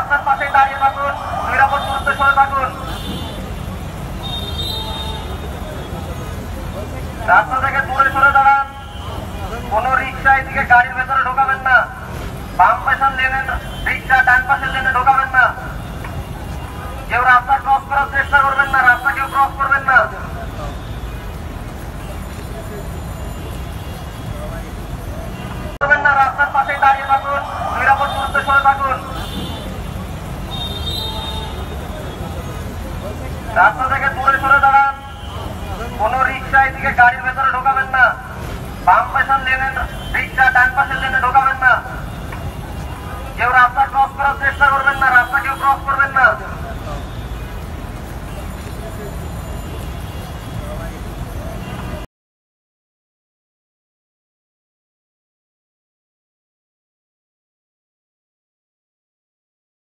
রাস্তার পাশে দাঁড়িয়ে থাকুন, নিরাপদ দূরত্বে সরে থাকুন। রাস্তা থেকে দূরে সরে দাঁড়ান। কোন রিক্সা এদিকে গাড়ির ভেতরে ঢোকাবেন না। বাম পাশের লেনে রিক্সা, ডান পাশের লেনে ঢোকাবেন না। কেউ রাস্তা ক্রস করার চেষ্টা করবেন না, রাস্তা কেউ ক্রস করবেন না। রাস্তার পাশে দাঁড়িয়ে থাকুন, নিরাপদ দূরত্বে সরে থাকুন। রাস্তা থেকে দূরে সরে দাঁড়ান। কোন রিক্সা এদিকে গাড়ির ভেতরে ঢোকাবেন না। বাম পাশের লেনে রিক্সা, ডান পাশের লেনে ঢোকাবেন না। কেউ রাস্তা ক্রস করার চেষ্টা